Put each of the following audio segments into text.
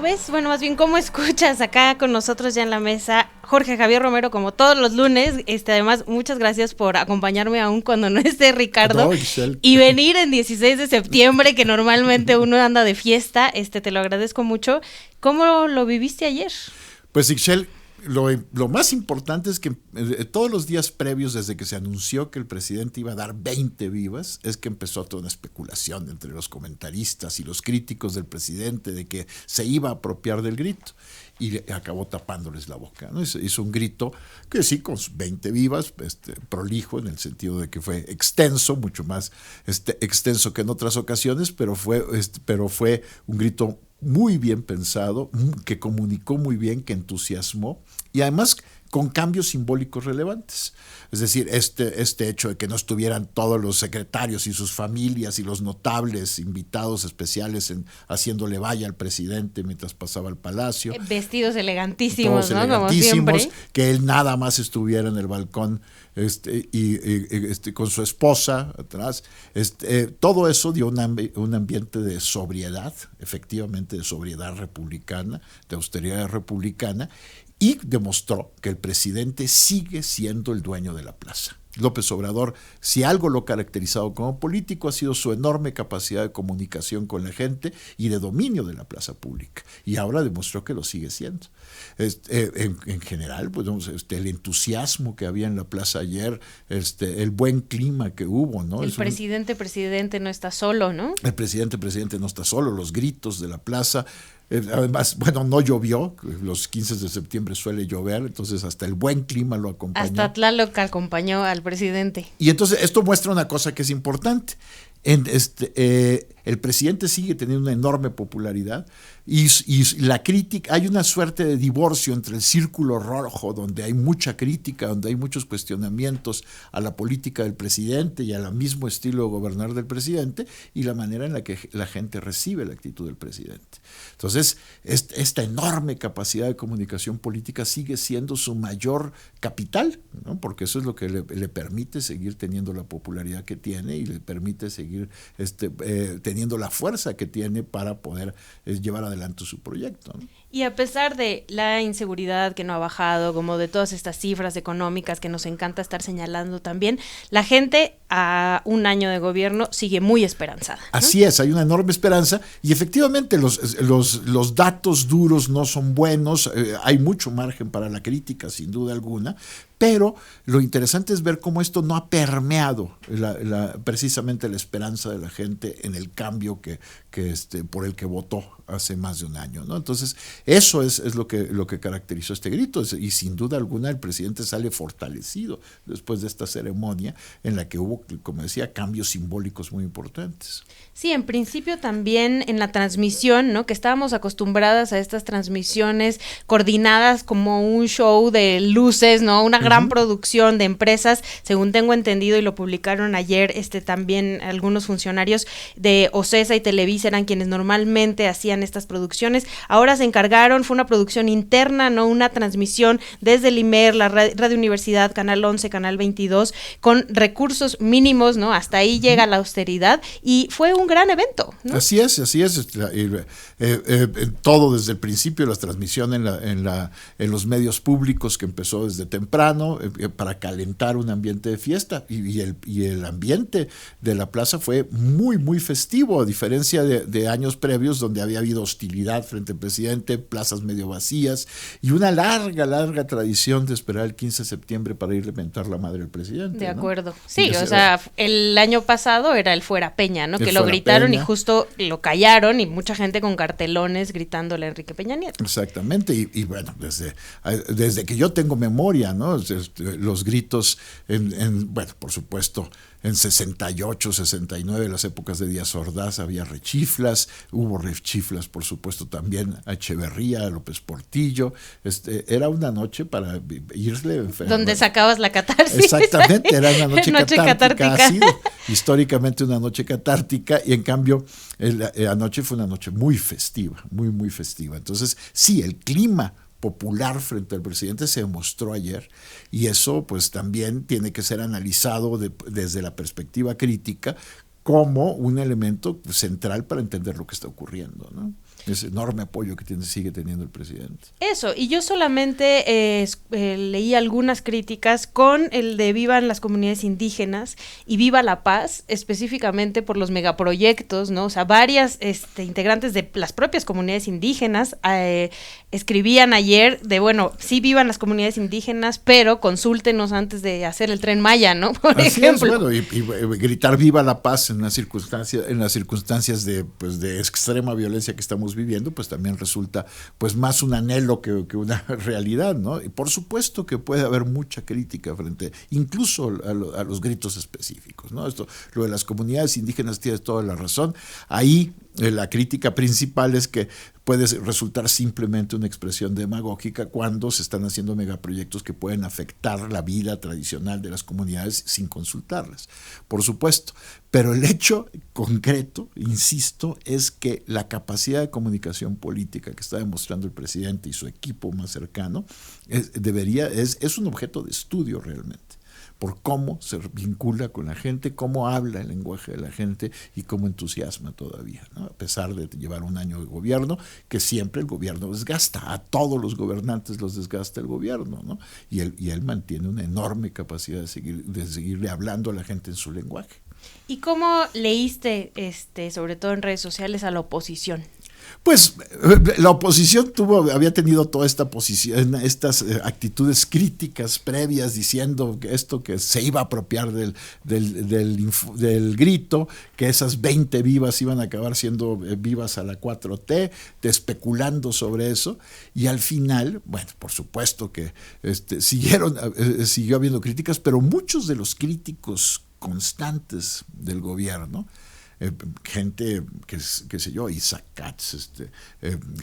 ves? Bueno, más bien, ¿cómo escuchas acá con nosotros ya en la mesa? Jorge Javier Romero, como todos los lunes. Además, muchas gracias por acompañarme aún cuando no esté Ricardo. No, y venir en 16 de septiembre, que normalmente uno anda de fiesta. Te lo agradezco mucho. ¿Cómo lo viviste ayer? Pues, Ixchel, lo más importante es que todos los días previos, desde que se anunció que el presidente iba a dar 20 vivas, es que empezó toda una especulación entre los comentaristas y los críticos del presidente de que se iba a apropiar del grito. Y acabó tapándoles la boca, ¿no? Hizo un grito que sí, con 20 vivas, prolijo en el sentido de que fue extenso, mucho más extenso que en otras ocasiones, pero fue un grito muy bien pensado, que comunicó muy bien, que entusiasmó y además con cambios simbólicos relevantes. Es decir, este hecho de que no estuvieran todos los secretarios y sus familias y los notables invitados especiales haciéndole valla al presidente mientras pasaba al palacio. Vestidos elegantísimos, ¿no? Elegantísimos, como siempre. Que él nada más estuviera en el balcón con su esposa atrás. Todo eso dio un ambiente de sobriedad, efectivamente de sobriedad republicana, de austeridad republicana, y demostró que el presidente sigue siendo el dueño de la plaza. López Obrador, si algo lo ha caracterizado como político, ha sido su enorme capacidad de comunicación con la gente y de dominio de la plaza pública. Y ahora demostró que lo sigue siendo. En general, pues, el entusiasmo que había en la plaza ayer, el buen clima que hubo, ¿no? El presidente no está solo, ¿no? El presidente no está solo, los gritos de la plaza. Además, bueno, no llovió, los 15 de septiembre suele llover, entonces hasta el buen clima lo acompañó. Hasta Tlaloc acompañó al presidente. Y entonces esto muestra una cosa que es importante. El presidente sigue teniendo una enorme popularidad y la crítica, hay una suerte de divorcio entre el círculo rojo, donde hay mucha crítica, donde hay muchos cuestionamientos a la política del presidente y al mismo estilo de gobernar del presidente, y la manera en la que la gente recibe la actitud del presidente. Entonces, esta enorme capacidad de comunicación política sigue siendo su mayor capital, ¿no? Porque eso es lo que le permite seguir teniendo la popularidad que tiene y le permite seguir teniendo la fuerza que tiene para poder llevar adelante su proyecto, ¿no? Y a pesar de la inseguridad que no ha bajado, como de todas estas cifras económicas que nos encanta estar señalando también, la gente a un año de gobierno sigue muy esperanzada, ¿no? Así es, hay una enorme esperanza y efectivamente los datos duros no son buenos, hay mucho margen para la crítica, sin duda alguna, pero lo interesante es ver cómo esto no ha permeado precisamente la esperanza de la gente en el cambio por el que votó hace más de un año, ¿no? Entonces, eso es lo que caracterizó este grito, y sin duda alguna el presidente sale fortalecido después de esta ceremonia en la que hubo, como decía, cambios simbólicos muy importantes. Sí, en principio también en la transmisión, ¿no? Que estábamos acostumbradas a estas transmisiones coordinadas como un show de luces, ¿no? Una gran producción de empresas, según tengo entendido, y lo publicaron ayer también algunos funcionarios de OCESA y Televisa eran quienes normalmente hacían estas producciones. Ahora se encargaron, fue una producción interna, ¿no? Una transmisión desde el IMER, la Radio Universidad, Canal 11, Canal 22, con recursos mínimos, ¿no? Hasta ahí llega la austeridad y fue un gran evento, ¿no? Así es. Todo desde el principio, la transmisión en los medios públicos, que empezó desde temprano para calentar un ambiente de fiesta, y el ambiente de la plaza fue muy, muy festivo, a diferencia de años previos donde había habido hostilidad frente al presidente, plazas medio vacías y una larga tradición de esperar el 15 de septiembre para ir a mentar la madre del presidente. De ¿no? acuerdo. Sí, o sea, el año pasado era el Fuera Peña, ¿no? Que lo gritaron y justo lo callaron, y mucha gente con cartelones gritándole a Enrique Peña Nieto. Exactamente, y bueno, desde que yo tengo memoria, ¿no? Los gritos bueno, por supuesto, en 68, 69, las épocas de Díaz Ordaz, había rechiflas, hubo rechiflas, por supuesto, también a Echeverría, a López Portillo. Era una noche para irle donde sacabas la catarsis. Exactamente, era una noche catártica. Ha sido históricamente una noche catártica, y en cambio anoche fue una noche muy festiva, muy, muy festiva. Entonces, sí, el clima popular frente al presidente se demostró ayer, y eso pues también tiene que ser analizado desde la perspectiva crítica como un elemento central para entender lo que está ocurriendo, ¿no? ese enorme apoyo que sigue teniendo el presidente. Eso, y yo solamente leí algunas críticas con el de Vivan las comunidades indígenas y Viva la Paz, específicamente por los megaproyectos, ¿no? O sea, varias integrantes de las propias comunidades indígenas escribían ayer de, bueno, sí vivan las comunidades indígenas, pero consúltenos antes de hacer el Tren Maya, ¿no? Por Así ejemplo. Es, bueno, y gritar Viva la Paz en las circunstancias de extrema violencia que estamos viviendo, pues también resulta pues más un anhelo que una realidad, ¿no? Y por supuesto que puede haber mucha crítica frente, incluso a los gritos específicos, ¿no? Lo de las comunidades indígenas tiene toda la razón. Ahí la crítica principal es que puede resultar simplemente una expresión demagógica cuando se están haciendo megaproyectos que pueden afectar la vida tradicional de las comunidades sin consultarlas, por supuesto. Pero el hecho concreto, insisto, es que la capacidad de comunicación política que está demostrando el presidente y su equipo más cercano es un objeto de estudio realmente, por cómo se vincula con la gente, cómo habla el lenguaje de la gente y cómo entusiasma todavía, ¿no? A pesar de llevar un año de gobierno, que siempre el gobierno desgasta, a todos los gobernantes los desgasta el gobierno, ¿no? Y él mantiene una enorme capacidad de seguirle hablando a la gente en su lenguaje. ¿Y cómo leíste, sobre todo en redes sociales, a la oposición? Pues la oposición había tenido toda esta posición, estas actitudes críticas previas diciendo que se iba a apropiar del grito, que esas 20 vivas iban a acabar siendo vivas a la 4T, especulando sobre eso, y al final, bueno, por supuesto que siguió habiendo críticas, pero muchos de los críticos constantes del gobierno, gente, qué sé yo, Isaac Katz,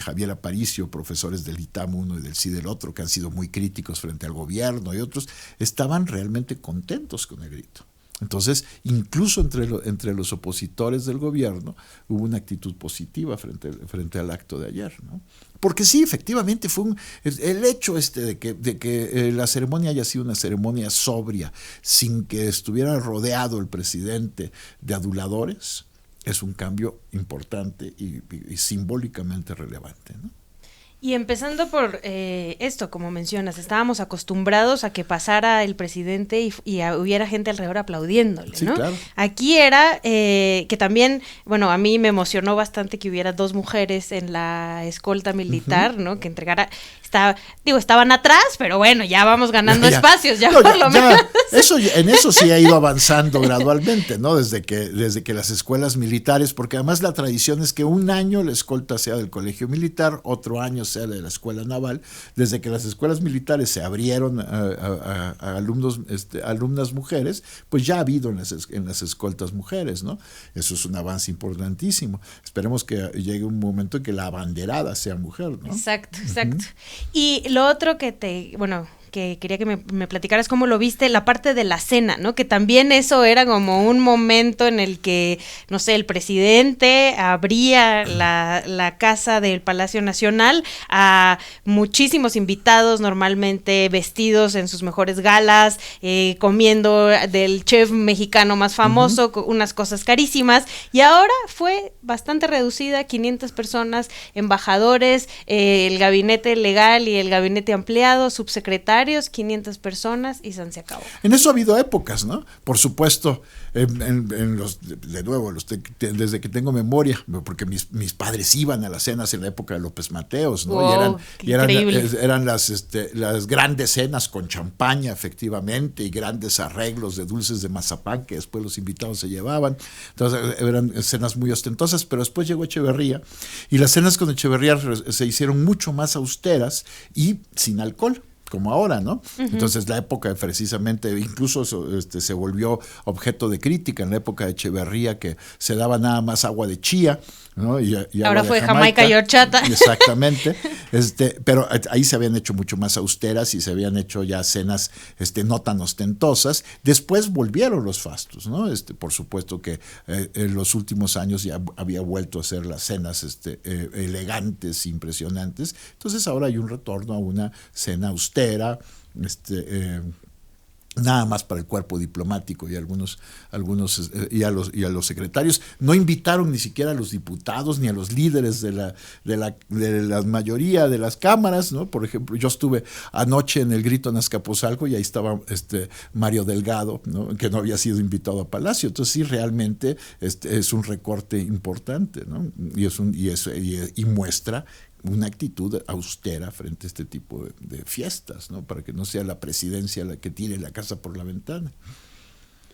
Javier Aparicio, profesores del ITAM uno y del CIDE el otro, que han sido muy críticos frente al gobierno y otros, estaban realmente contentos con el grito. Entonces, incluso entre los opositores del gobierno hubo una actitud positiva frente al acto de ayer, ¿no? Porque sí, efectivamente fue el hecho de que la ceremonia haya sido una ceremonia sobria, sin que estuviera rodeado el presidente de aduladores, es un cambio importante y simbólicamente relevante, ¿no? Y empezando por esto, como mencionas, estábamos acostumbrados a que pasara el presidente y hubiera gente alrededor aplaudiéndole, sí, ¿no? Claro. Aquí era que también, bueno, a mí me emocionó bastante que hubiera 2 mujeres en la escolta militar, ¿no? Que entregara, estaban atrás, pero bueno, ya vamos ganando espacios, por lo menos. En eso sí ha ido avanzando gradualmente, ¿no? Desde que las escuelas militares, porque además la tradición es que un año la escolta sea del colegio militar, otro año sea de la escuela naval. Desde que las escuelas militares se abrieron a alumnas mujeres, pues ya ha habido en las escoltas mujeres, ¿no? Eso es un avance importantísimo. Esperemos que llegue un momento en que la abanderada sea mujer, ¿no? Exacto. Y lo otro que quería que me platicaras cómo lo viste, la parte de la cena, ¿no? Que también eso era como un momento en el que, no sé, el presidente abría la casa del Palacio Nacional a muchísimos invitados, normalmente vestidos en sus mejores galas, comiendo del chef mexicano más famoso, unas cosas carísimas, y ahora fue bastante reducida, 500 personas, embajadores, el gabinete legal y el gabinete ampliado, subsecretarios, 500 personas y se acabó. En eso ha habido épocas, ¿no? Por supuesto, desde que tengo memoria, porque mis padres iban a las cenas en la época de López Mateos, ¿no? Wow, y eran las grandes cenas con champaña, efectivamente, y grandes arreglos de dulces de mazapán que después los invitados se llevaban. Entonces eran cenas muy ostentosas, pero después llegó Echeverría y las cenas con Echeverría se hicieron mucho más austeras y sin alcohol, como ahora, ¿no? Entonces la época precisamente, incluso se volvió objeto de crítica en la época de Echeverría, que se daba nada más agua de chía, ¿no? Y ahora fue Jamaica y horchata. Exactamente. Pero ahí se habían hecho mucho más austeras y se habían hecho ya cenas no tan ostentosas. Después volvieron los fastos, ¿no? Por supuesto que en los últimos años ya había vuelto a hacer las cenas elegantes, impresionantes. Entonces ahora hay un retorno a una cena austera, nada más para el cuerpo diplomático y algunos y a los secretarios. No invitaron ni siquiera a los diputados ni a los líderes de la mayoría de las cámaras, ¿no? Por ejemplo, yo estuve anoche en el Grito en Azcapotzalco y ahí estaba Mario Delgado, ¿no? Que no había sido invitado a Palacio. Entonces sí, realmente es un recorte importante, ¿no? Y muestra una actitud austera frente a este tipo de fiestas, ¿no? Para que no sea la presidencia la que tire la casa por la ventana.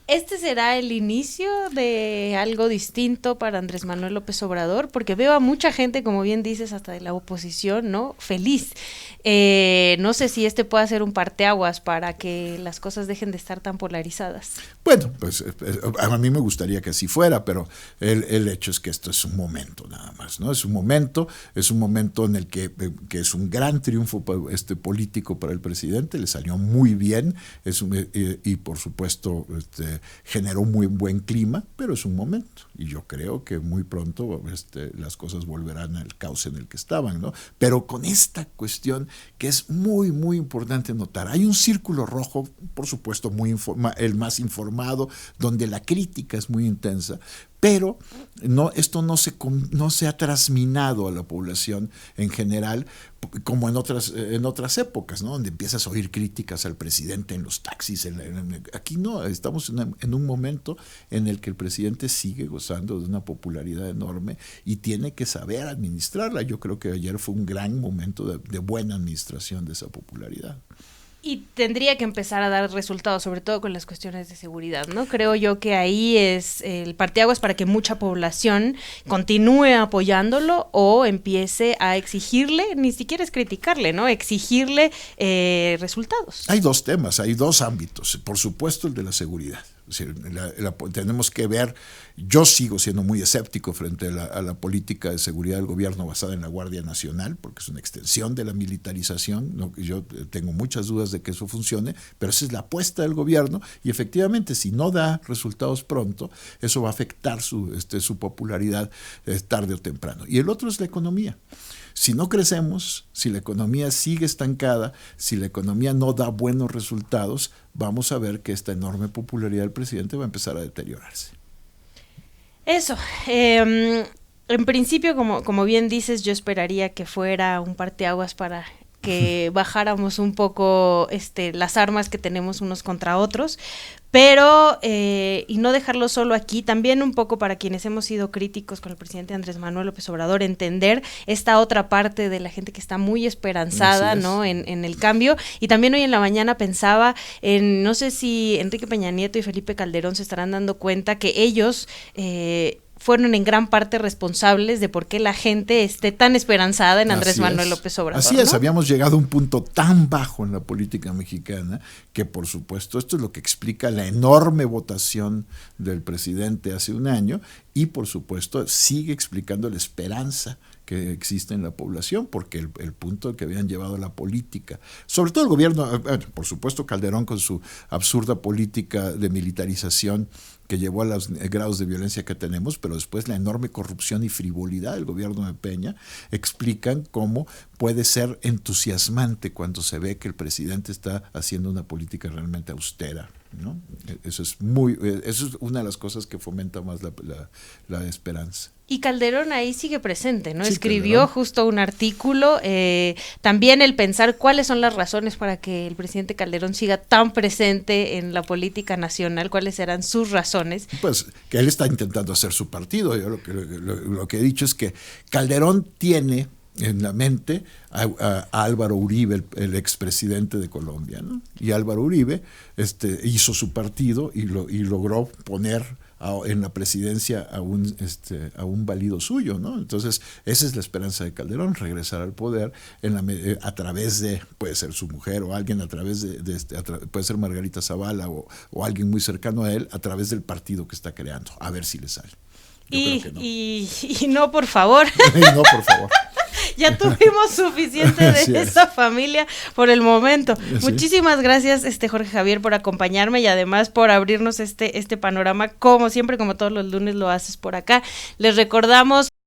¿Este será el inicio de algo distinto para Andrés Manuel López Obrador? Porque veo a mucha gente, como bien dices, hasta de la oposición, ¿no? Feliz. No sé si pueda ser un parteaguas para que las cosas dejen de estar tan polarizadas. Bueno, pues a mí me gustaría que así fuera, pero el hecho es que esto es un momento nada más, ¿no? Es un momento en el que es un gran triunfo político para el presidente, le salió muy bien, y por supuesto generó muy buen clima, pero es un momento, y yo creo que muy pronto las cosas volverán al cauce en el que estaban, ¿no? Pero con esta cuestión que es muy, muy importante notar, hay un círculo rojo, por supuesto, el más informado, donde la crítica es muy intensa, pero esto no se ha trasminado a la población en general, como en otras épocas, ¿no? Donde empiezas a oír críticas al presidente en los taxis. Aquí no, estamos en un momento en el que el presidente sigue gozando de una popularidad enorme y tiene que saber administrarla. Yo creo que ayer fue un gran momento de buena administración de esa popularidad. Y tendría que empezar a dar resultados, sobre todo con las cuestiones de seguridad, ¿no? Creo yo que ahí es el parteaguas para que mucha población continúe apoyándolo o empiece a exigirle, ni siquiera es criticarle, ¿no? Exigirle resultados. Hay dos temas, hay dos ámbitos. Por supuesto, el de la seguridad. Es decir, tenemos que ver, yo sigo siendo muy escéptico frente a la política de seguridad del gobierno basada en la Guardia Nacional, porque es una extensión de la militarización, ¿no? Yo tengo muchas dudas de que eso funcione, pero esa es la apuesta del gobierno y efectivamente si no da resultados pronto, eso va a afectar su popularidad tarde o temprano. Y el otro es la economía. Si no crecemos, si la economía sigue estancada, si la economía no da buenos resultados, vamos a ver que esta enorme popularidad del presidente va a empezar a deteriorarse. Eso, en principio, como bien dices, yo esperaría que fuera un parteaguas para que bajáramos un poco las armas que tenemos unos contra otros, pero y no dejarlo solo aquí, también un poco para quienes hemos sido críticos con el presidente Andrés Manuel López Obrador, entender esta otra parte de la gente que está muy esperanzada, ¿no? En el cambio. Y también hoy en la mañana pensaba no sé si Enrique Peña Nieto y Felipe Calderón se estarán dando cuenta que ellos fueron en gran parte responsables de por qué la gente esté tan esperanzada en Andrés Manuel López Obrador. Así es, ¿no? Habíamos llegado a un punto tan bajo en la política mexicana que por supuesto esto es lo que explica la enorme votación del presidente hace un año y por supuesto sigue explicando la esperanza que existe en la población, porque el punto que habían llevado la política, sobre todo el gobierno, por supuesto Calderón con su absurda política de militarización que llevó a los grados de violencia que tenemos, pero después la enorme corrupción y frivolidad del gobierno de Peña explican cómo puede ser entusiasmante cuando se ve que el presidente está haciendo una política realmente austera, ¿no? Eso es una de las cosas que fomenta más la esperanza. Y Calderón ahí sigue presente, ¿no? Sí, escribió Calderón. justo un artículo, también el pensar cuáles son las razones para que el presidente Calderón siga tan presente en la política nacional, cuáles serán sus razones. Pues que él está intentando hacer su partido. Yo lo que he dicho es que Calderón tiene en la mente a Álvaro Uribe, el expresidente de Colombia, ¿no? Y Álvaro Uribe hizo su partido y logró poner en la presidencia a un valido suyo, ¿no? Entonces, esa es la esperanza de Calderón, regresar al poder a través de, puede ser su mujer o alguien a través puede ser Margarita Zavala o alguien muy cercano a él, a través del partido que está creando, a ver si le sale. Yo creo que no. Y no, por favor. No, por favor. Ya tuvimos suficiente de esa familia por el momento. Sí. Muchísimas gracias, Jorge Javier, por acompañarme y además por abrirnos este panorama, como siempre, como todos los lunes lo haces por acá. Les recordamos